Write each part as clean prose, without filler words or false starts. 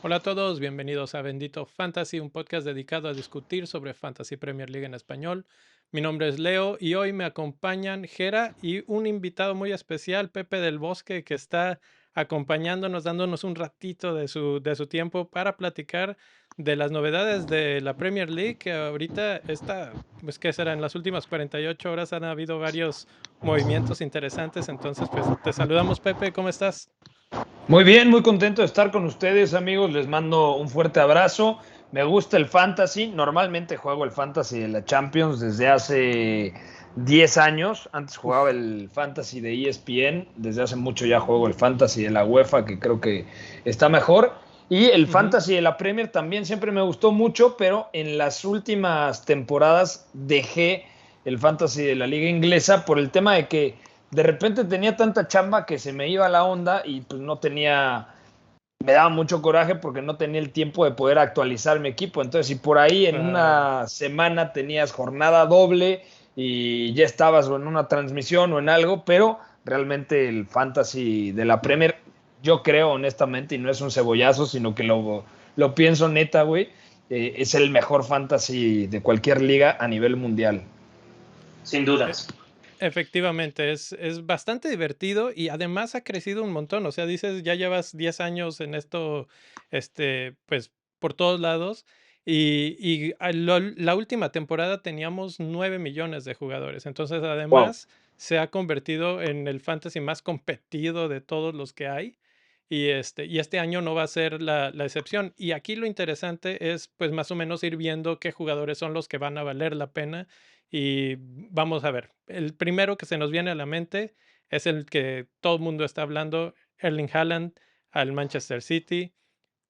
Hola a todos, bienvenidos a Bendito Fantasy, un podcast dedicado a discutir sobre Fantasy Premier League en español. Mi nombre es Leo y hoy me acompañan Jera y un invitado muy especial, Pepe del Bosque, que está acompañándonos, dándonos un ratito de su tiempo para platicar de las novedades de la Premier League, que ahorita está, pues que será, en las últimas 48 horas han habido varios movimientos interesantes. Entonces, pues te saludamos, Pepe, ¿cómo estás? Muy bien, muy contento de estar con ustedes, amigos. Les mando un fuerte abrazo. Me gusta el fantasy. Normalmente juego el fantasy de la Champions desde hace 10 años. Antes jugaba Uf. el fantasy de ESPN. Desde hace mucho ya juego el fantasy de la UEFA, que creo que está mejor. Y el Ujú. fantasy de la Premier también siempre me gustó mucho, pero en las últimas temporadas dejé el fantasy de la liga inglesa por el tema de que de repente tenía tanta chamba que se me iba la onda y pues no tenía, me daba mucho coraje porque no tenía el tiempo de poder actualizar mi equipo. Entonces, si por ahí en Claro. una semana tenías jornada doble y ya estabas o en una transmisión o en algo, pero realmente el fantasy de la Premier, yo creo honestamente, y no es un cebollazo, sino que lo pienso neta, güey, es el mejor fantasy de cualquier liga a nivel mundial. Sin E- dudas. Efectivamente, es bastante divertido y además ha crecido un montón. O sea, dices, ya llevas 10 años en esto, pues por todos lados. La última temporada teníamos 9 millones de jugadores. Entonces, Wow. además, se ha convertido en el fantasy más competido de todos los que hay. Y este año no va a ser la excepción. Y aquí lo interesante es, pues, más o menos ir viendo qué jugadores son los que van a valer la pena. Y vamos a ver, el primero que se nos viene a la mente es el que todo el mundo está hablando, Erling Haaland al Manchester City.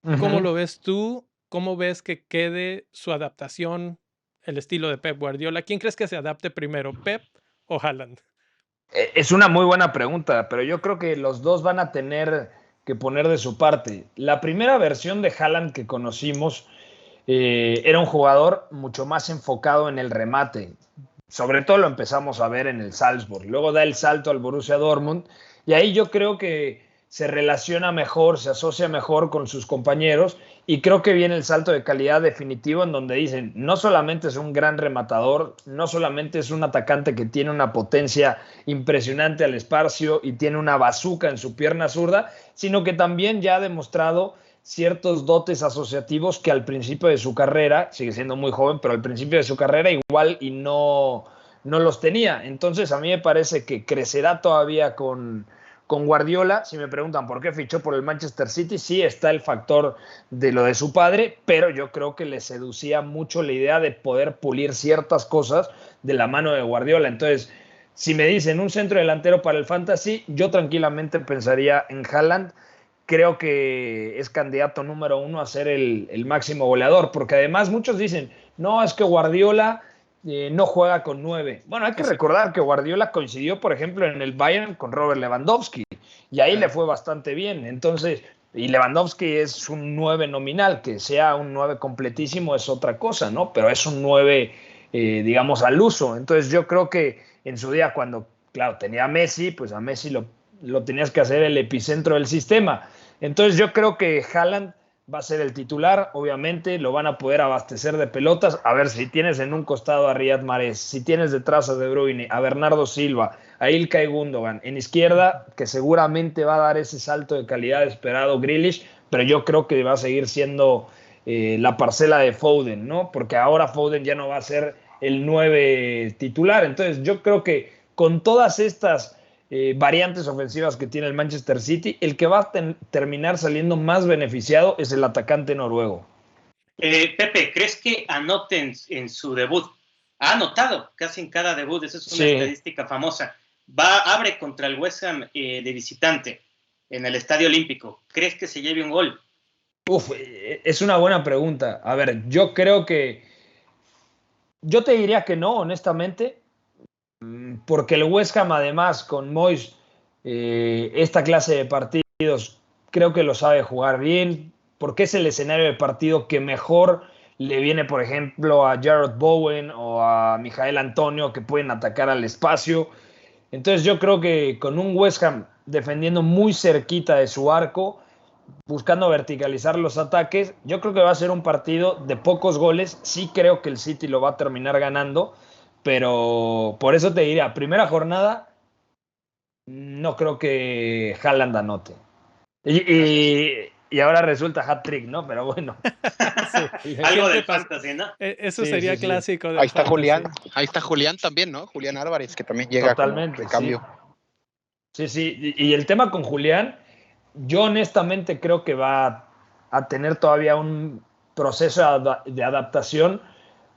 ¿Cómo Ujú. lo ves tú? ¿Cómo ves que quede su adaptación, el estilo de Pep Guardiola? ¿Quién crees que se adapte primero, Pep o Haaland? Es una muy buena pregunta, pero yo creo que los dos van a tener que poner de su parte. La primera versión de Haaland que conocimos era un jugador mucho más enfocado en el remate. Sobre todo lo empezamos a ver en el Salzburg. Luego da el salto al Borussia Dortmund y ahí yo creo que se relaciona mejor, se asocia mejor con sus compañeros y creo que viene el salto de calidad definitivo en donde dicen, no solamente es un gran rematador, no solamente es un atacante que tiene una potencia impresionante al espacio y tiene una bazuca en su pierna zurda, sino que también ya ha demostrado ciertos dotes asociativos que al principio de su carrera, sigue siendo muy joven, pero al principio de su carrera igual y no los tenía. Entonces a mí me parece que crecerá todavía con Guardiola. Si me preguntan por qué fichó por el Manchester City, sí está el factor de lo de su padre, pero yo creo que le seducía mucho la idea de poder pulir ciertas cosas de la mano de Guardiola. Entonces, si me dicen un centro delantero para el Fantasy, yo tranquilamente pensaría en Haaland. Creo que es candidato número uno a ser el máximo goleador, porque además muchos dicen, no, es que Guardiola no juega con nueve. Bueno, hay que Exacto. recordar que Guardiola coincidió, por ejemplo, en el Bayern con Robert Lewandowski, y ahí le Claro. fue bastante bien. Entonces, y Lewandowski es un nueve nominal, que sea un nueve completísimo es otra cosa, ¿no? Pero es un nueve, digamos, al uso. Entonces, yo creo que en su día, cuando, claro, tenía a Messi, pues a Messi lo tenías que hacer el epicentro del sistema. Entonces yo creo que Haaland va a ser el titular, obviamente, lo van a poder abastecer de pelotas. A ver, si tienes en un costado a Riyad Mahrez, si tienes detrás a De Bruyne, a Bernardo Silva, a Ilkay Gundogan, en izquierda, que seguramente va a dar ese salto de calidad esperado Grealish, pero yo creo que va a seguir siendo la parcela de Foden, ¿no? Porque ahora Foden ya no va a ser el 9 titular. Entonces yo creo que con todas estas variantes ofensivas que tiene el Manchester City, el que va a terminar saliendo más beneficiado es el atacante noruego. Pepe, ¿crees que anote en su debut? Ha anotado casi en cada debut, esa es una Sí, estadística famosa. Abre contra el West Ham de visitante en el Estadio Olímpico. ¿Crees que se lleve un gol? uf, es una buena pregunta. A ver, yo creo que, yo te diría que no, honestamente, porque el West Ham además con Moyes, esta clase de partidos, creo que lo sabe jugar bien, porque es el escenario de partido que mejor le viene, por ejemplo, a Jared Bowen o a Mijael Antonio, que pueden atacar al espacio. Entonces yo creo que con un West Ham defendiendo muy cerquita de su arco, buscando verticalizar los ataques. Yo creo que va a ser un partido de pocos goles. Sí creo que el City lo va a terminar ganando, pero por eso te diría, primera jornada, no creo que Haaland anote. Y ahora resulta hat-trick, ¿no? Pero bueno. Sí, Algo del pasa. fantasy, ¿no? Eso Sí, sería sí, sí. clásico del Ahí está fantasy. Ahí está Julián también, ¿no? Julián Álvarez, que también llega Totalmente, de cambio. Sí, sí. Y el tema con Julián, yo honestamente creo que va a tener todavía un proceso de adaptación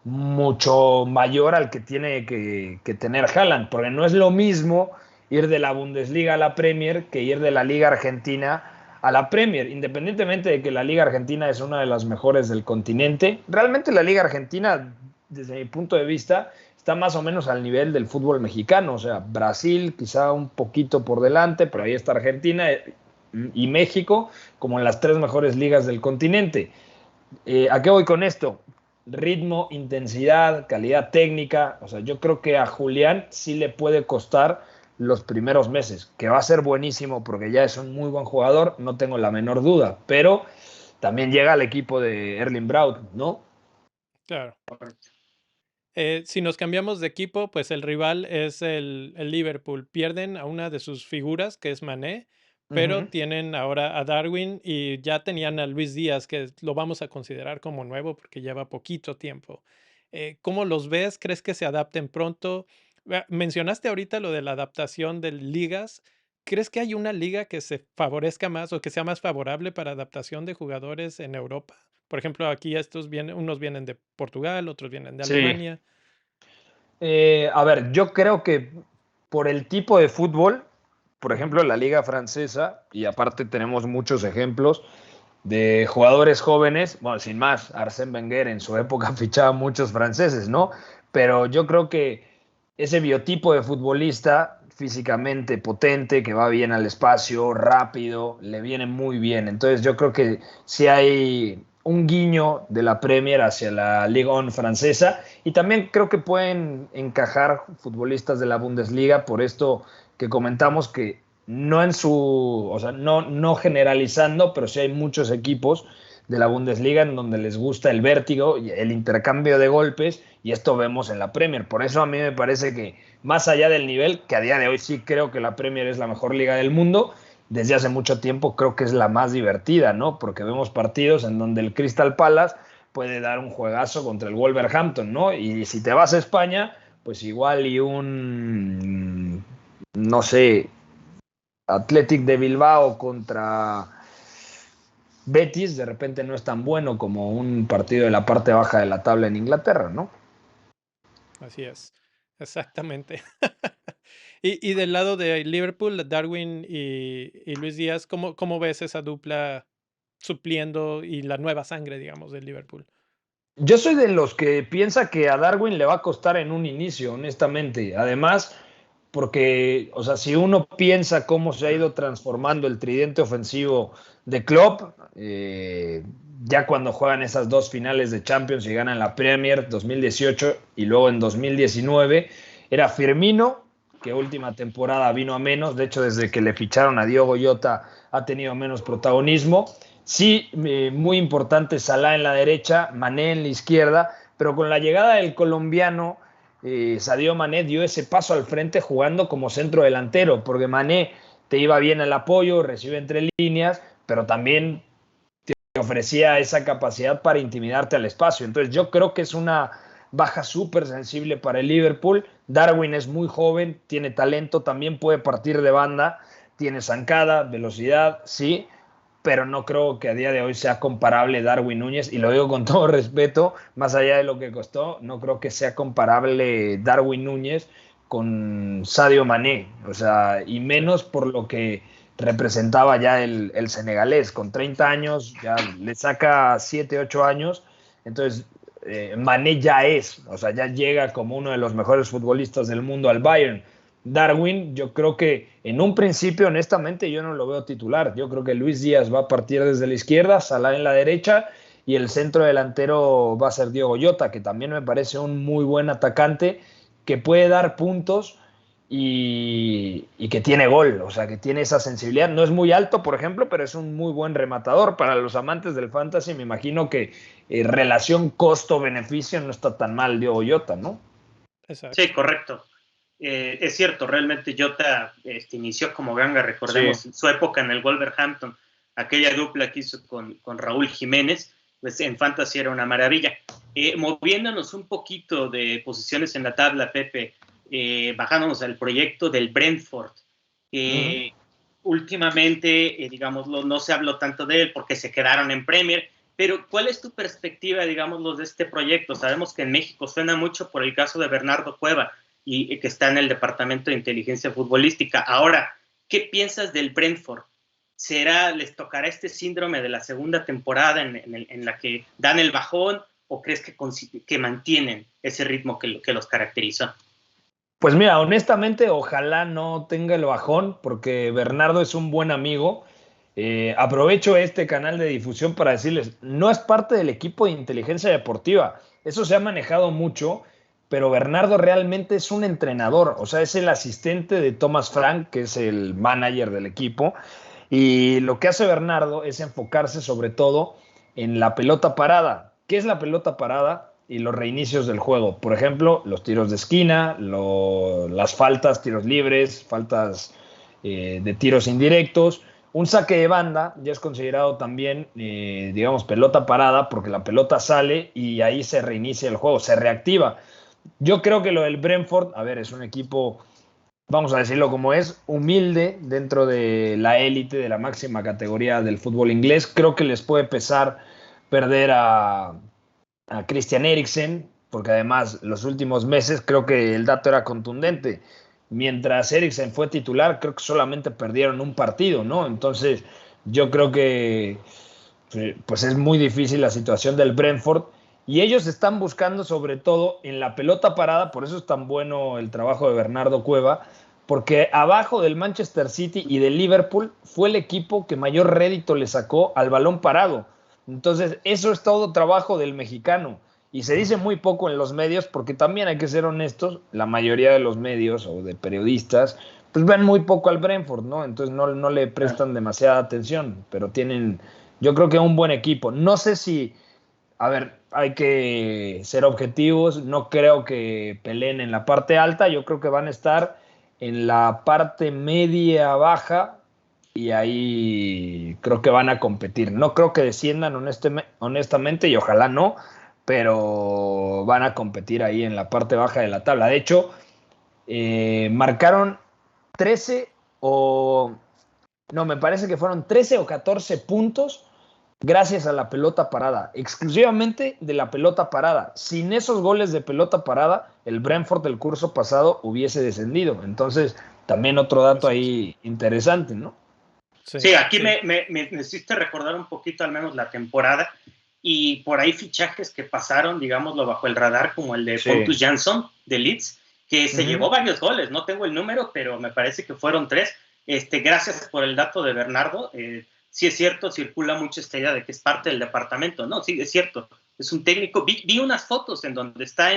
mucho mayor al que tiene que tener Haaland, porque no es lo mismo ir de la Bundesliga a la Premier que ir de la Liga Argentina a la Premier, independientemente de que la Liga Argentina es una de las mejores del continente. Realmente la Liga Argentina, desde mi punto de vista, está más o menos al nivel del fútbol mexicano, o sea, Brasil quizá un poquito por delante, pero ahí está Argentina y México como en las tres mejores ligas del continente. ¿A qué voy con esto? Ritmo, intensidad, calidad técnica. O sea, yo creo que a Julián sí le puede costar los primeros meses, que va a ser buenísimo porque ya es un muy buen jugador, no tengo la menor duda, pero también llega al equipo de Erling Braut, ¿no? Claro. Si nos cambiamos de equipo, pues el rival es el Liverpool. Pierden a una de sus figuras, que es Mané, pero tienen ahora a Darwin y ya tenían a Luis Díaz, que lo vamos a considerar como nuevo porque lleva poquito tiempo. ¿Cómo los ves? ¿Crees que se adapten pronto? Mencionaste ahorita lo de la adaptación de ligas. ¿Crees que hay una liga que se favorezca más o que sea más favorable para adaptación de jugadores en Europa? Por ejemplo, aquí unos vienen de Portugal, otros vienen de Sí. Alemania. A ver, yo creo que por el tipo de fútbol, por ejemplo, la liga francesa, y aparte tenemos muchos ejemplos de jugadores jóvenes, bueno, sin más, Arsène Wenger en su época fichaba muchos franceses, ¿no? Pero yo creo que ese biotipo de futbolista físicamente potente, que va bien al espacio, rápido, le viene muy bien. Entonces yo creo que sí hay un guiño de la Premier hacia la Ligue 1 francesa y también creo que pueden encajar futbolistas de la Bundesliga por esto que comentamos que no en su, o sea, no generalizando, pero sí hay muchos equipos de la Bundesliga en donde les gusta el vértigo y el intercambio de golpes y esto vemos en la Premier. Por eso a mí me parece que más allá del nivel, que a día de hoy sí creo que la Premier es la mejor liga del mundo, desde hace mucho tiempo creo que es la más divertida, ¿no? Porque vemos partidos en donde el Crystal Palace puede dar un juegazo contra el Wolverhampton, ¿no? Y si te vas a España, pues igual y un, no sé, Athletic de Bilbao contra Betis de repente no es tan bueno como un partido de la parte baja de la tabla en Inglaterra, ¿no? Así es, exactamente. Y del lado de Liverpool, Darwin y Luis Díaz, ¿cómo ves esa dupla supliendo y la nueva sangre, digamos, del Liverpool? Yo soy de los que piensa que a Darwin le va a costar en un inicio, honestamente. Además, porque, o sea, si uno piensa cómo se ha ido transformando el tridente ofensivo de Klopp, ya cuando juegan esas dos finales de Champions y ganan la Premier 2018 y luego en 2019, era Firmino, que última temporada vino a menos, de hecho desde que le ficharon a Diogo Jota ha tenido menos protagonismo. Sí, muy importante Salah en la derecha, Mané en la izquierda, pero con la llegada del colombiano Sadio Mané dio ese paso al frente jugando como centro delantero, porque Mané te iba bien el apoyo, recibe entre líneas, pero también te ofrecía esa capacidad para intimidarte al espacio. Entonces yo creo que es una baja súper sensible para el Liverpool. Darwin es muy joven, tiene talento, también puede partir de banda, tiene zancada, velocidad, sí, pero no creo que a día de hoy sea comparable Darwin Núñez, y lo digo con todo respeto, más allá de lo que costó, no creo que sea comparable Darwin Núñez con Sadio Mané, o sea, y menos por lo que representaba ya el senegalés, con 30 años, ya le saca 7, 8 años, entonces Mané ya es, o sea, ya llega como uno de los mejores futbolistas del mundo al Bayern. Darwin, yo creo que en un principio, honestamente, yo no lo veo titular. Yo creo que Luis Díaz va a partir desde la izquierda, Salah en la derecha y el centro delantero va a ser Diogo Jota, que también me parece un muy buen atacante que puede dar puntos y que tiene gol, o sea, que tiene esa sensibilidad. No es muy alto, por ejemplo, pero es un muy buen rematador. Para los amantes del fantasy, me imagino que relación costo-beneficio no está tan mal de Jota, ¿no? Exacto. Sí, correcto. Es cierto, realmente Jota inició como ganga, recordemos Sí. su época en el Wolverhampton, aquella dupla que hizo con Raúl Jiménez, pues en Fantasy era una maravilla. Moviéndonos un poquito de posiciones en la tabla, Pepe, bajándonos al proyecto del Brentford. Últimamente, digámoslo, no se habló tanto de él porque se quedaron en Premier, pero ¿cuál es tu perspectiva, digámoslo, de este proyecto? Sabemos que en México suena mucho por el caso de Bernardo Cueva, y que está en el Departamento de Inteligencia Futbolística. Ahora, ¿qué piensas del Brentford? ¿Les tocará este síndrome de la segunda temporada en la que dan el bajón o crees que mantienen ese ritmo que los caracterizó? Pues mira, honestamente, ojalá no tenga el bajón, porque Bernardo es un buen amigo. Aprovecho este canal de difusión para decirles, no es parte del equipo de inteligencia deportiva. Eso se ha manejado mucho, pero Bernardo realmente es un entrenador, o sea, es el asistente de Thomas Frank, que es el manager del equipo. Y lo que hace Bernardo es enfocarse sobre todo en la pelota parada. ¿Qué es la pelota parada? Y los reinicios del juego. Por ejemplo, los tiros de esquina, las faltas, tiros libres, faltas de tiros indirectos. Un saque de banda ya es considerado también, digamos, pelota parada porque la pelota sale y ahí se reinicia el juego, se reactiva. Yo creo que lo del Brentford, a ver, es un equipo, vamos a decirlo como es, humilde dentro de la élite, de la máxima categoría del fútbol inglés. Creo que les puede pesar perder a Christian Eriksen, porque además los últimos meses creo que el dato era contundente. Mientras Eriksen fue titular, creo que solamente perdieron un partido, ¿no? Entonces, yo creo que pues es muy difícil la situación del Brentford y ellos están buscando sobre todo en la pelota parada, por eso es tan bueno el trabajo de Bernardo Cueva, porque abajo del Manchester City y del Liverpool fue el equipo que mayor rédito le sacó al balón parado. Entonces, eso es todo trabajo del mexicano. Y se dice muy poco en los medios, porque también hay que ser honestos, la mayoría de los medios o de periodistas, pues ven muy poco al Brentford, ¿no? Entonces no le prestan demasiada atención, pero tienen, yo creo que un buen equipo. No sé si, a ver, hay que ser objetivos, no creo que peleen en la parte alta, yo creo que van a estar en la parte media baja y ahí creo que van a competir. No creo que desciendan honestamente y ojalá no, pero van a competir ahí en la parte baja de la tabla. De hecho, marcaron 13 o... No, me parece que fueron 13 o 14 puntos gracias a la pelota parada, exclusivamente de la pelota parada. Sin esos goles de pelota parada, el Brentford del curso pasado hubiese descendido. Entonces, también otro dato ahí interesante, ¿no? Sí, aquí sí. Me hiciste recordar un poquito al menos la temporada y por ahí fichajes que pasaron, digámoslo, bajo el radar, como el de Pontus Jansson de Leeds, que se llevó varios goles, no tengo el número, pero me parece que fueron 3. Gracias por el dato de Bernardo. Sí es cierto, circula mucho esta idea de que es parte del departamento, ¿no? Sí, es cierto, es un técnico. Vi unas fotos en donde está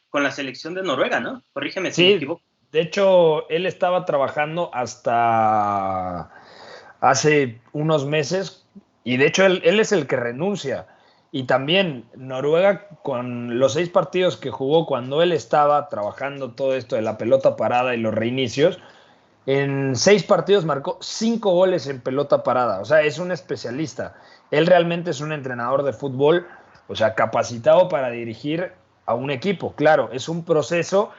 con la selección de Noruega, ¿no? Corrígeme si me equivoco. De hecho, él estaba trabajando hasta hace unos meses y de hecho él es el que renuncia. Y también Noruega, con los 6 partidos que jugó cuando él estaba trabajando todo esto de la pelota parada y los reinicios, en 6 partidos marcó 5 goles en pelota parada. O sea, es un especialista. Él realmente es un entrenador de fútbol, o sea, capacitado para dirigir a un equipo. Claro, es un proceso.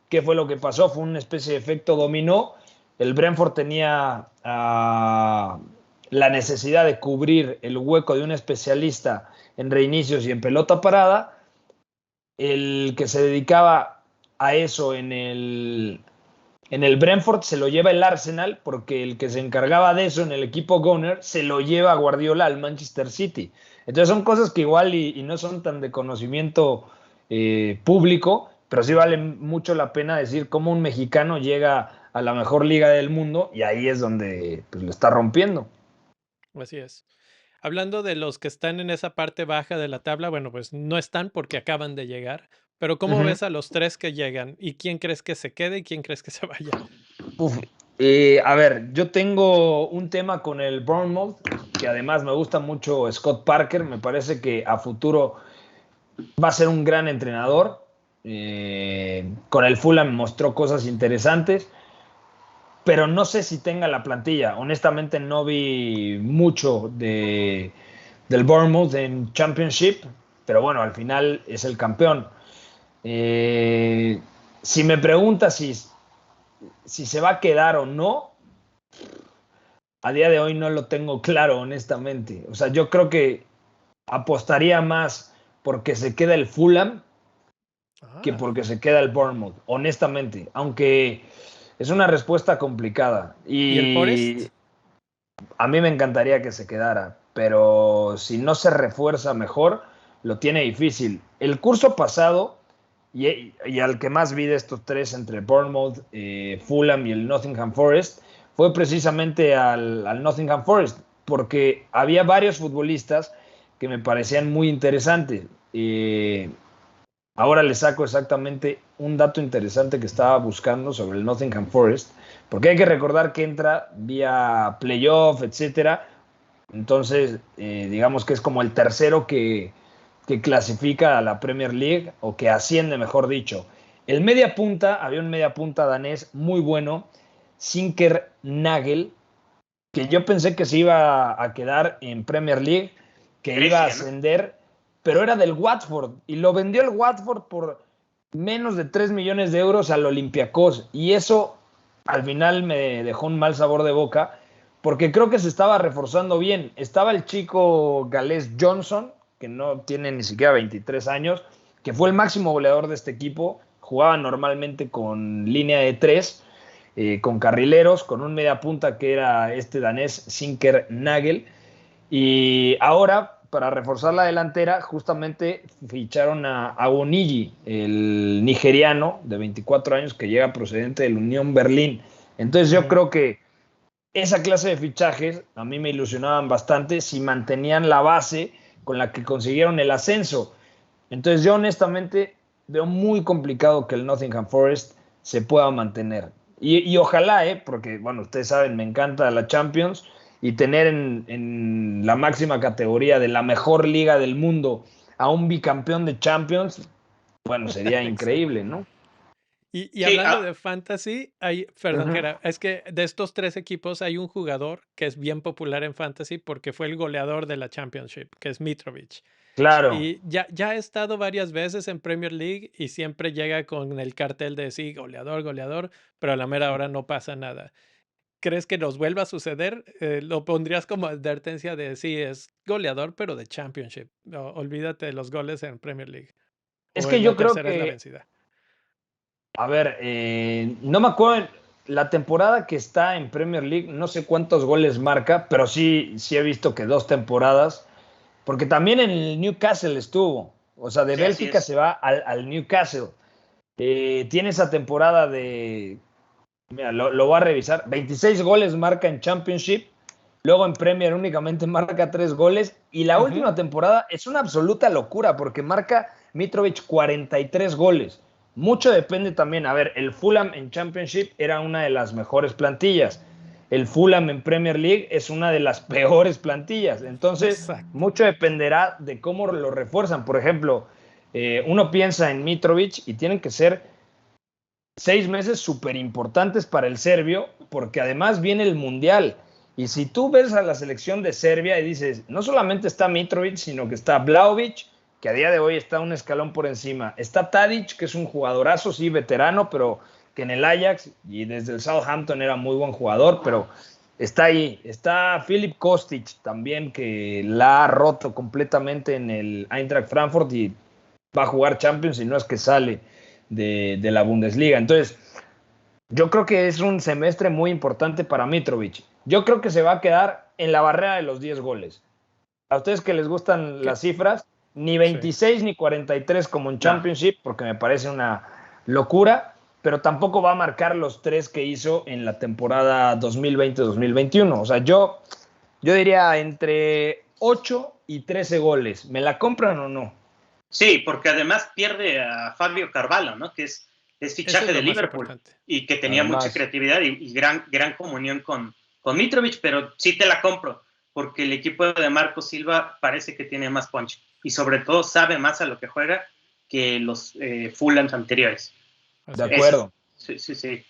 ¿Qué fue lo que pasó? Fue una especie de efecto dominó. El Brentford tenía la necesidad de cubrir el hueco de un especialista en reinicios y en pelota parada. El que se dedicaba a eso en el Brentford se lo lleva el Arsenal, porque el que se encargaba de eso en el equipo Gunner se lo lleva a Guardiola al Manchester City. Entonces son cosas que igual y no son tan de conocimiento público, pero sí vale mucho la pena decir cómo un mexicano llega a la mejor liga del mundo y ahí es donde pues, lo está rompiendo. Así es. Hablando de los que están en esa parte baja de la tabla, bueno, pues no están porque acaban de llegar, Pero ¿cómo ves a los 3 que llegan? ¿Y quién crees que se quede y quién crees que se vaya? Uf, a ver, yo tengo un tema con el Bournemouth, que además me gusta mucho Scott Parker, me parece que a futuro va a ser un gran entrenador. Con el Fulham mostró cosas interesantes, pero no sé si tenga la plantilla. Honestamente no vi mucho del Bournemouth en Championship, pero bueno, al final es el campeón. Eh, si me preguntas si se va a quedar o no, a día de hoy no lo tengo claro, honestamente. O sea, yo creo que apostaría más porque se queda el Fulham que porque se queda el Bournemouth, honestamente. Aunque es una respuesta complicada. ¿Y el Forest? Y a mí me encantaría que se quedara, pero si no se refuerza mejor, lo tiene difícil. El curso pasado, y al que más vi de estos tres, entre Bournemouth, Fulham y el Nottingham Forest, fue precisamente al Nottingham Forest, porque había varios futbolistas que me parecían muy interesantes. Ahora le saco exactamente un dato interesante que estaba buscando sobre el Nottingham Forest, porque hay que recordar que entra vía playoff, etcétera. Entonces, digamos que es como el tercero que clasifica a la Premier League, o que asciende, mejor dicho. El media punta, había un media punta danés muy bueno, Sinker Nagel, que yo pensé que se iba a quedar en Premier League, que Grecia, iba a ¿no? ascender, pero era del Watford, y lo vendió el Watford por menos de 3 millones de euros al Olympiacos, y eso al final me dejó un mal sabor de boca, porque creo que se estaba reforzando bien. Estaba el chico galés Johnson, que no tiene ni siquiera 23 años, que fue el máximo goleador de este equipo, jugaba normalmente con línea de 3, con carrileros, con un media punta que era este danés Sinker Nagel. Y ahora, para reforzar la delantera, justamente ficharon a Bonigi, el nigeriano de 24 años que llega procedente del Unión Berlín. Entonces yo creo que esa clase de fichajes a mí me ilusionaban bastante si mantenían la base con la que consiguieron el ascenso. Entonces yo honestamente veo muy complicado que el Nottingham Forest se pueda mantener. Y ojalá, porque bueno, ustedes saben, me encanta la Champions, y tener en la máxima categoría de la mejor liga del mundo a un bicampeón de Champions, bueno, sería increíble, ¿no? Y Sí, hablando de fantasy, perdón, Ujú. Gera, es que de estos 3 equipos hay un jugador que es bien popular en fantasy porque fue el goleador de la Championship, que es Mitrovic. Claro. Y ya ha estado varias veces en Premier League y siempre llega con el cartel de sí, goleador, goleador, pero a la mera hora no pasa nada. ¿Crees que nos vuelva a suceder? ¿Lo pondrías como advertencia de sí, es goleador, pero de Championship? Olvídate de los goles en Premier League. Es O que en la yo creo tercera es la que, vencida. a ver, no me acuerdo la temporada que está en Premier League, no sé cuántos goles marca, pero sí he visto que 2 temporadas, porque también en el Newcastle estuvo, o sea, de sí, así Bélgica se es. va al Newcastle. Tiene esa temporada de, mira, lo voy a revisar, 26 goles marca en Championship, luego en Premier únicamente marca 3 goles, y la Ujú. última temporada es una absoluta locura porque marca Mitrovic 43 goles. Mucho depende también, a ver, el Fulham en Championship era una de las mejores plantillas, el Fulham en Premier League es una de las peores plantillas, entonces Exacto. mucho dependerá de cómo lo refuerzan. Por ejemplo, uno piensa en Mitrovic y tienen que ser 6 meses súper importantes para el serbio, porque además viene el Mundial. Y si tú ves a la selección de Serbia y dices, no solamente está Mitrovic, sino que está Vlahovic, que a día de hoy está un escalón por encima. Está Tadic, que es un jugadorazo, sí, veterano, pero que en el Ajax y desde el Southampton era muy buen jugador, pero está ahí. Está Filip Kostic también, que la ha roto completamente en el Eintracht Frankfurt y va a jugar Champions y no es que sale de la Bundesliga. Entonces, yo creo que es un semestre muy importante para Mitrovic. Yo creo que se va a quedar en la barrera de los 10 goles. A ustedes que les gustan ¿Qué? las cifras, ni Sí. 26 ni 43 como en No. Championship, porque me parece una locura, pero tampoco va a marcar los 3 que hizo en la temporada 2020-2021. O sea, yo diría entre 8 y 13 goles. ¿Me la compran o no? Sí, porque además pierde a Fabio Carvalho, ¿no? Que es fichaje de Liverpool importante. Y que tenía mucha creatividad y gran comunión con Mitrovic, pero sí te la compro, porque el equipo de Marco Silva parece que tiene más punch y sobre todo sabe más a lo que juega que los Fulhams anteriores. De acuerdo. Sí.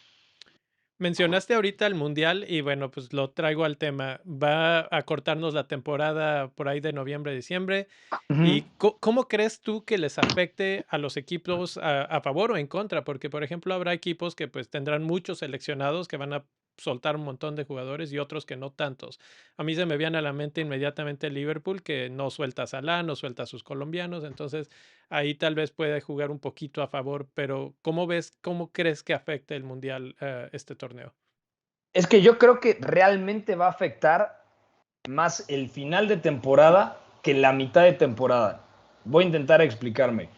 Mencionaste ahorita el Mundial y bueno, pues lo traigo al tema. Va a cortarnos la temporada por ahí de noviembre, diciembre. ¿Y cómo crees tú que les afecte a los equipos a favor o en contra? Porque, por ejemplo, habrá equipos que pues tendrán muchos seleccionados que van a soltar un montón de jugadores y otros que no tantos. A mí se me viene a la mente inmediatamente Liverpool, que no suelta a Salah, no suelta a sus colombianos, entonces ahí tal vez puede jugar un poquito a favor, pero ¿cómo crees que afecte el Mundial este torneo? Es que yo creo que realmente va a afectar más el final de temporada que la mitad de temporada. Voy a intentar explicarme.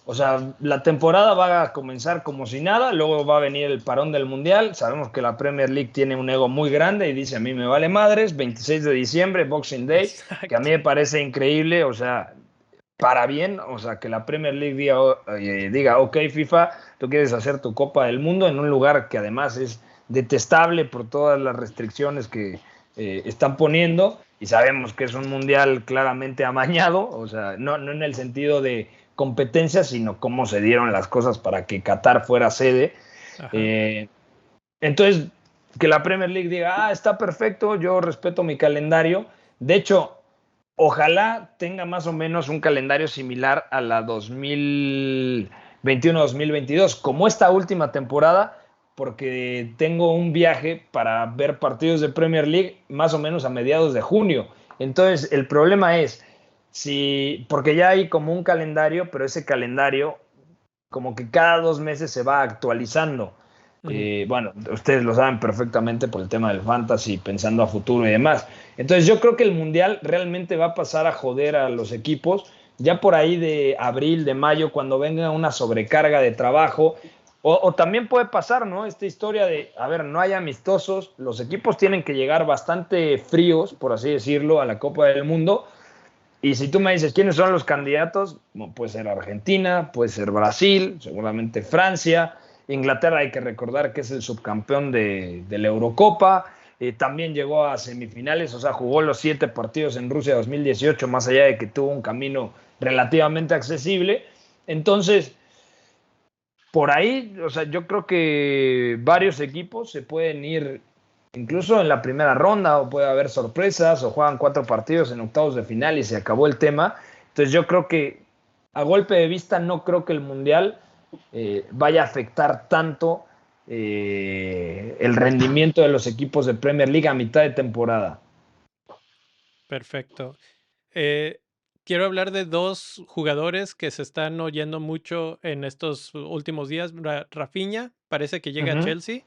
O sea, la temporada va a comenzar como si nada, luego va a venir el parón del Mundial. Sabemos que la Premier League tiene un ego muy grande y dice, a mí me vale madres, 26 de diciembre, Boxing Day, exacto, que a mí me parece increíble, o sea, para bien, o sea, que la Premier League diga, ok, FIFA, tú quieres hacer tu Copa del Mundo en un lugar que además es detestable por todas las restricciones que están poniendo, y sabemos que es un Mundial claramente amañado, o sea, no en el sentido de competencia, sino cómo se dieron las cosas para que Qatar fuera sede. Entonces, que la Premier League diga, está perfecto, yo respeto mi calendario. De hecho, ojalá tenga más o menos un calendario similar a la 2021-2022, como esta última temporada, porque tengo un viaje para ver partidos de Premier League más o menos a mediados de junio. Entonces, el problema es, porque ya hay como un calendario, pero ese calendario como que cada 2 meses se va actualizando. Bueno, ustedes lo saben perfectamente por el tema del fantasy, pensando a futuro y demás. Entonces yo creo que el Mundial realmente va a pasar a joder a los equipos ya por ahí de abril, de mayo, cuando venga una sobrecarga de trabajo. O también puede pasar, ¿no? Esta historia de, a ver, no hay amistosos, los equipos tienen que llegar bastante fríos, por así decirlo, a la Copa del Mundo. Y si tú me dices quiénes son los candidatos, puede ser Argentina, puede ser Brasil, seguramente Francia. Inglaterra hay que recordar que es el subcampeón de la Eurocopa, también llegó a semifinales, o sea, jugó los 7 partidos en Rusia 2018, más allá de que tuvo un camino relativamente accesible. Entonces, por ahí, o sea, yo creo que varios equipos se pueden ir incluso en la primera ronda, o puede haber sorpresas, o juegan 4 partidos en octavos de final y se acabó el tema. Entonces yo creo que, a golpe de vista, no creo que el Mundial vaya a afectar tanto el rendimiento de los equipos de Premier League a mitad de temporada. Perfecto. Quiero hablar de 2 jugadores que se están oyendo mucho en estos últimos días. Rafinha parece que llega a Chelsea.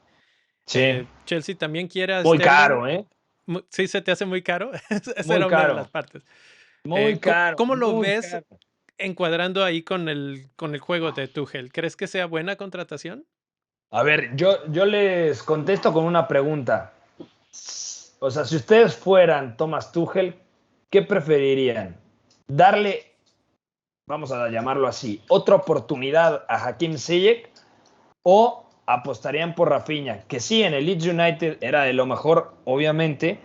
Sí. Chelsea también quiere a muy Sterling. Caro, ¿eh? Sí, se te hace muy caro. Esa muy era caro. una de las partes. Muy caro. ¿Cómo lo muy ves caro. encuadrando ahí con el juego de Tuchel? ¿Crees que sea buena contratación? A ver, yo les contesto con una pregunta. O sea, si ustedes fueran Thomas Tuchel, ¿qué preferirían? ¿Darle, vamos a llamarlo así, otra oportunidad a Hakim Ziyech, o apostarían por Rafinha? Que sí, en el Leeds United era de lo mejor, obviamente,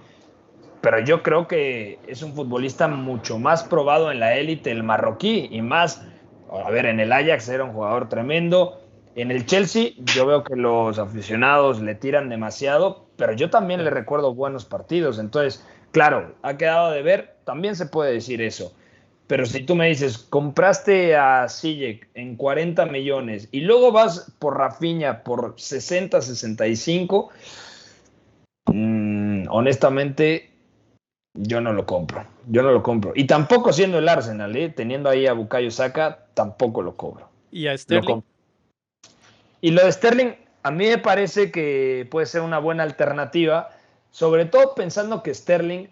pero yo creo que es un futbolista mucho más probado en la élite, el marroquí, y más, a ver, en el Ajax era un jugador tremendo. En el Chelsea yo veo que los aficionados le tiran demasiado, pero yo también le recuerdo buenos partidos. Entonces, claro, ha quedado de ver, también se puede decir eso. Pero si tú me dices, compraste a Ziyech en 40 millones y luego vas por Rafinha por 60, 65, honestamente, yo no lo compro. Y tampoco siendo el Arsenal, teniendo ahí a Bukayo Saka, tampoco lo cobro. ¿Y a Sterling? Y lo de Sterling, a mí me parece que puede ser una buena alternativa, sobre todo pensando que Sterling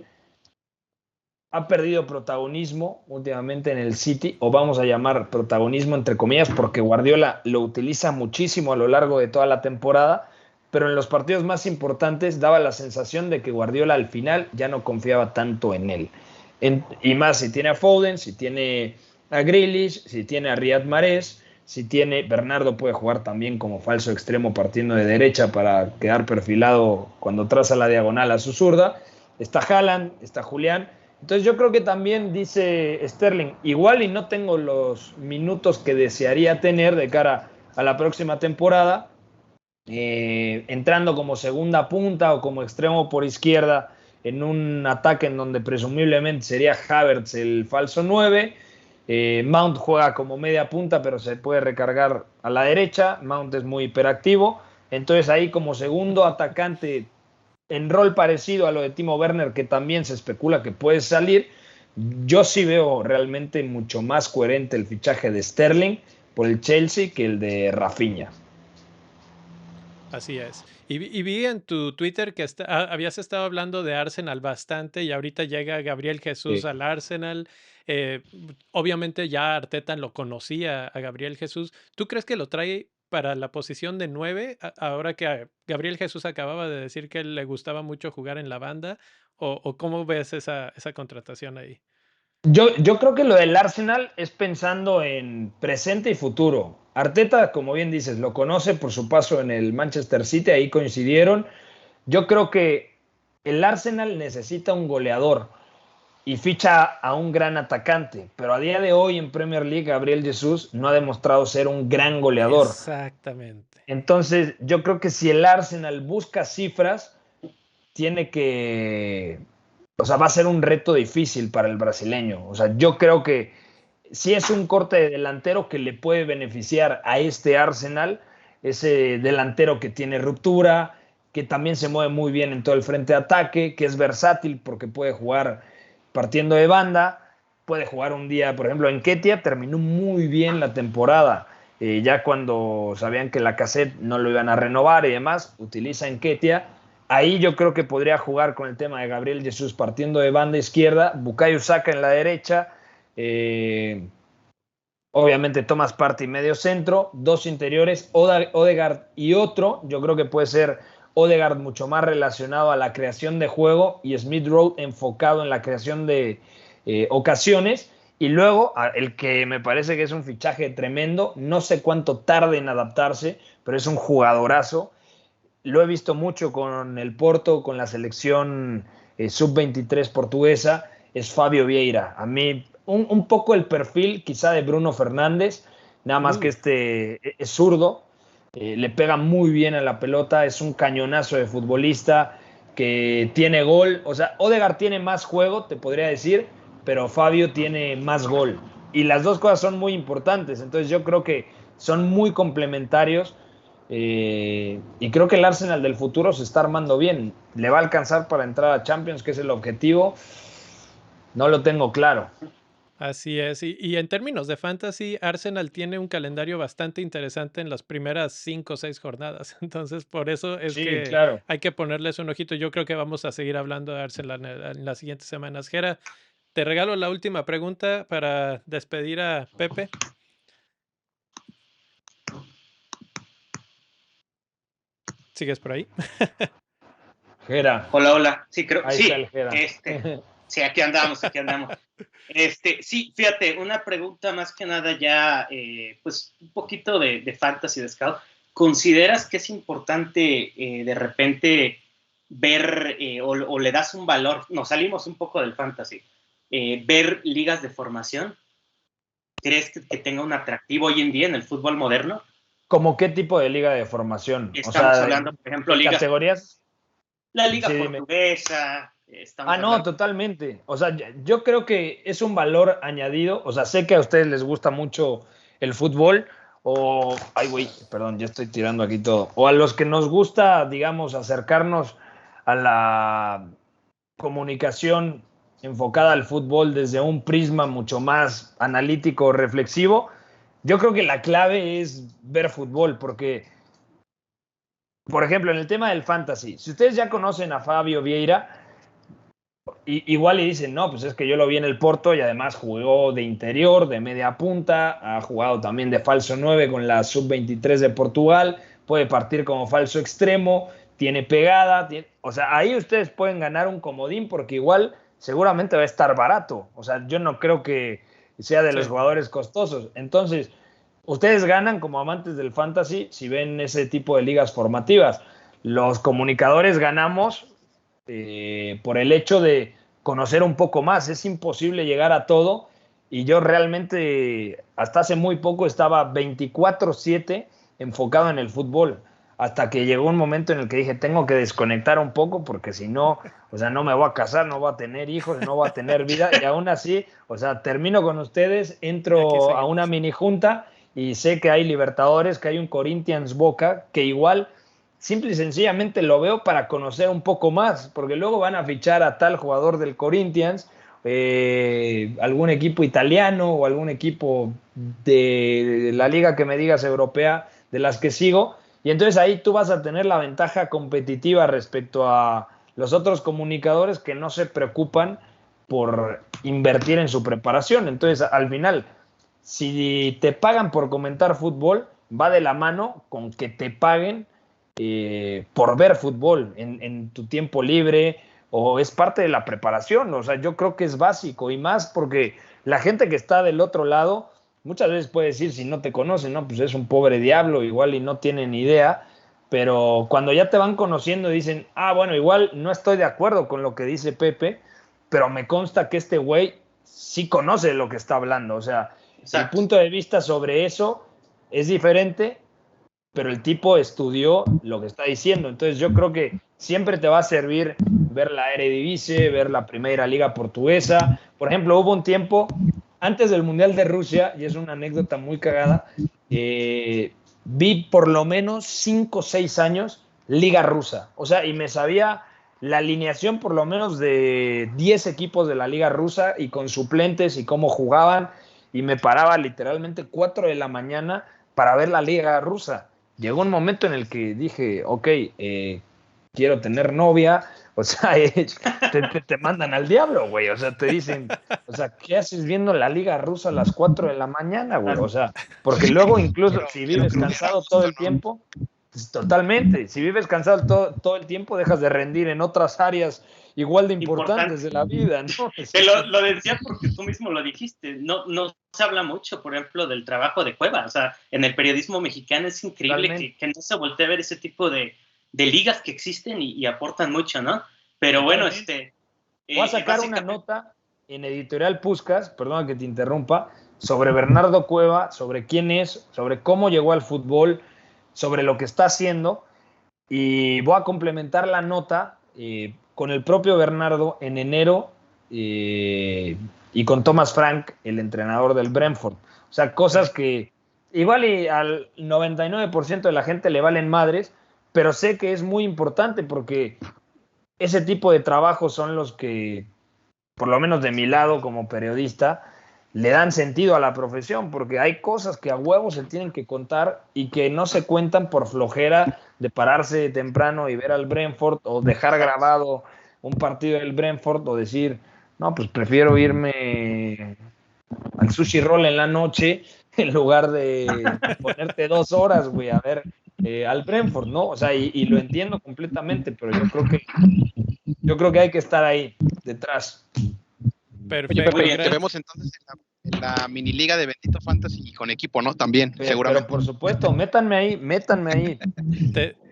ha perdido protagonismo últimamente en el City, o vamos a llamar protagonismo entre comillas, porque Guardiola lo utiliza muchísimo a lo largo de toda la temporada, pero en los partidos más importantes daba la sensación de que Guardiola al final ya no confiaba tanto en él. Y más si tiene a Foden, si tiene a Grealish, si tiene a Riyad Mahrez, si tiene, Bernardo puede jugar también como falso extremo partiendo de derecha para quedar perfilado cuando traza la diagonal a su zurda. Está Haaland, está Julián. Entonces yo creo que también dice Sterling, igual y no tengo los minutos que desearía tener de cara a la próxima temporada, entrando como segunda punta o como extremo por izquierda en un ataque en donde presumiblemente sería Havertz el falso 9. Mount juega como media punta, pero se puede recargar a la derecha. Mount es muy hiperactivo. Entonces ahí como segundo atacante en rol parecido a lo de Timo Werner, que también se especula que puede salir, yo sí veo realmente mucho más coherente el fichaje de Sterling por el Chelsea que el de Rafinha. Así es. Y vi en tu Twitter que habías estado hablando de Arsenal bastante y ahorita llega Gabriel Jesús Sí. al Arsenal. Eh, Obviamente ya Arteta lo conocía a Gabriel Jesús. ¿Tú crees que lo trae para la posición de 9? Ahora que Gabriel Jesús acababa de decir que le gustaba mucho jugar en la banda. ¿O cómo ves esa contratación ahí? Yo creo que lo del Arsenal es pensando en presente y futuro. Arteta, como bien dices, lo conoce por su paso en el Manchester City, ahí coincidieron. Yo creo que el Arsenal necesita un goleador y ficha a un gran atacante, pero a día de hoy en Premier League Gabriel Jesús no ha demostrado ser un gran goleador. Exactamente. Entonces, yo creo que si el Arsenal busca cifras, tiene que, o sea, va a ser un reto difícil para el brasileño. O sea, yo creo que si es un corte de delantero que le puede beneficiar a este Arsenal, ese delantero que tiene ruptura, que también se mueve muy bien en todo el frente de ataque, que es versátil porque puede jugar partiendo de banda, puede jugar un día, por ejemplo, en Nketiah terminó muy bien la temporada. Ya cuando sabían que Lacazette no lo iban a renovar y demás, utiliza Nketiah. Ahí yo creo que podría jugar con el tema de Gabriel Jesús partiendo de banda izquierda, Bukayo Saka en la derecha, obviamente Thomas Partey medio centro, dos interiores, Odegaard y otro. Yo creo que puede ser Odegaard mucho más relacionado a la creación de juego y Smith Rowe enfocado en la creación de ocasiones. Y luego, el que me parece que es un fichaje tremendo, no sé cuánto tarde en adaptarse, pero es un jugadorazo. Lo he visto mucho con el Porto, con la selección sub-23 portuguesa, es Fabio Vieira. A mí, un poco el perfil quizá de Bruno Fernández, nada más que este es zurdo, le pega muy bien a la pelota, es un cañonazo de futbolista que tiene gol. O sea, Odegaard tiene más juego, te podría decir, pero Fabio tiene más gol. Y las dos cosas son muy importantes, entonces yo creo que son muy complementarios. Y creo que el Arsenal del futuro se está armando bien. ¿Le va a alcanzar para entrar a Champions, que es el objetivo? No lo tengo claro. Así es. Y en términos de fantasy, Arsenal tiene un calendario bastante interesante en las primeras 5 o 6 jornadas. Entonces, por eso es Sí, que claro. hay que ponerles un ojito. Yo creo que vamos a seguir hablando de Arsenal en las siguientes semanas. Gera, te regalo la última pregunta para despedir a Pepe. ¿Sigues por ahí? Gera. Hola, hola. Sí, creo. Ahí Sí, está el Gera. sí, aquí andamos, aquí andamos. Sí, fíjate, una pregunta más que nada ya, pues un poquito de fantasy de scout. ¿Consideras que es importante de repente ver o le das un valor? Nos salimos un poco del fantasy. Ver ligas de formación. ¿Crees que tenga un atractivo hoy en día en el fútbol moderno? ¿Cómo qué tipo de liga de formación? Estamos O sea, hablando, por ejemplo, ¿de ligas. categorías? La liga Sí, dime. portuguesa. No, Hablando. totalmente. O sea, yo creo que es un valor añadido. O sea, sé que a ustedes les gusta mucho el fútbol ay, güey, perdón, ya estoy tirando aquí todo. O a los que nos gusta, digamos, acercarnos a la comunicación enfocada al fútbol desde un prisma mucho más analítico, reflexivo. Yo creo que la clave es ver fútbol, porque, por ejemplo, en el tema del fantasy, si ustedes ya conocen a Fabio Vieira, igual y dicen, no, pues es que yo lo vi en el Porto y además jugó de interior, de media punta, ha jugado también de falso 9 con la sub-23 de Portugal, puede partir como falso extremo, tiene pegada, o sea, ahí ustedes pueden ganar un comodín porque igual seguramente va a estar barato. O sea, yo no creo que y sea de los Sí. jugadores costosos. Entonces, ustedes ganan como amantes del fantasy si ven ese tipo de ligas formativas. Los comunicadores ganamos por el hecho de conocer un poco más. Es imposible llegar a todo y yo realmente hasta hace muy poco estaba 24/7 enfocado en el fútbol, hasta que llegó un momento en el que dije, tengo que desconectar un poco porque si no, o sea, no me voy a casar, no voy a tener hijos, no voy a tener vida, y aún así, o sea, termino con ustedes, Y aquí entro a una seguimos. mini junta y sé que hay Libertadores, que hay un Corinthians Boca, que igual simple y sencillamente lo veo para conocer un poco más, porque luego van a fichar a tal jugador del Corinthians, algún equipo italiano o algún equipo de la liga que me digas europea, de las que sigo, y entonces ahí tú vas a tener la ventaja competitiva respecto a los otros comunicadores que no se preocupan por invertir en su preparación. Entonces, al final, si te pagan por comentar fútbol, va de la mano con que te paguen por ver fútbol en tu tiempo libre, o es parte de la preparación. O sea, yo creo que es básico, y más porque la gente que está del otro lado muchas veces puede decir, si no te conocen, no, pues es un pobre diablo, igual y no tiene ni idea, pero cuando ya te van conociendo dicen, ah, bueno, igual no estoy de acuerdo con lo que dice Pepe, pero me consta que este güey sí conoce lo que está hablando. O sea, el Exacto. punto de vista sobre eso es diferente, pero el tipo estudió lo que está diciendo. Entonces yo creo que siempre te va a servir ver la Eredivisie, ver la Primera Liga Portuguesa. Por ejemplo, hubo un tiempo antes del Mundial de Rusia, y es una anécdota muy cagada, vi por lo menos 5 o 6 años Liga Rusa. O sea, y me sabía la alineación por lo menos de 10 equipos de la Liga Rusa y con suplentes y cómo jugaban, y me paraba literalmente 4 de la mañana para ver la Liga Rusa. Llegó un momento en el que dije, ok, quiero tener novia, o sea, te mandan al diablo, güey, o sea, te dicen, o sea, ¿qué haces viendo la Liga Rusa a las 4 de la mañana, güey? O sea, porque luego incluso si vives cansado todo el tiempo, pues, totalmente, si vives cansado todo el tiempo, dejas de rendir en otras áreas igual de importantes de la vida, ¿no? Te lo decía porque tú mismo lo dijiste, no se habla mucho, por ejemplo, del trabajo de Cueva. O sea, en el periodismo mexicano es increíble que no se voltee a ver ese tipo de ligas que existen y aportan mucho, ¿no? Pero bueno, voy a sacar una nota en Editorial Puskás, perdona que te interrumpa, sobre Bernardo Cueva, sobre quién es, sobre cómo llegó al fútbol, sobre lo que está haciendo, y voy a complementar la nota con el propio Bernardo en enero y con Thomas Frank, el entrenador del Brentford. O sea, cosas que igual y al 99% de la gente le valen madres, pero sé que es muy importante porque ese tipo de trabajos son los que, por lo menos de mi lado como periodista, le dan sentido a la profesión, porque hay cosas que a huevos se tienen que contar y que no se cuentan por flojera de pararse temprano y ver al Brentford, o dejar grabado un partido del Brentford, o decir, no, pues prefiero irme al sushi roll en la noche en lugar de ponerte 2 horas, güey, a ver al Brentford, ¿no? O sea, y lo entiendo completamente, pero yo creo que hay que estar ahí detrás. Perfecto. Oye, Pepe, te vemos entonces en la mini liga de Bendito Fantasy con equipo, ¿no? También, seguramente. Pero por supuesto, métanme ahí.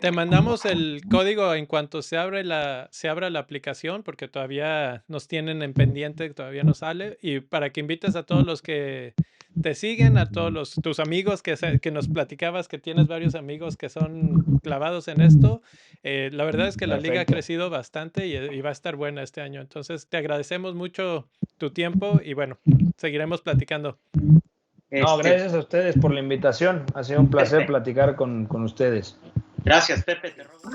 Te mandamos el código en cuanto se abra la aplicación, porque todavía nos tienen en pendiente, todavía no sale, y para que invites a todos los que te siguen, a todos tus amigos que nos platicabas, que tienes varios amigos que son clavados en esto. La verdad es que la liga ha crecido bastante y va a estar buena este año. Entonces, te agradecemos mucho tu tiempo y bueno, seguiremos platicando. No, gracias a ustedes por la invitación. Ha sido un placer platicar con ustedes. Gracias, Pepe. Te robo.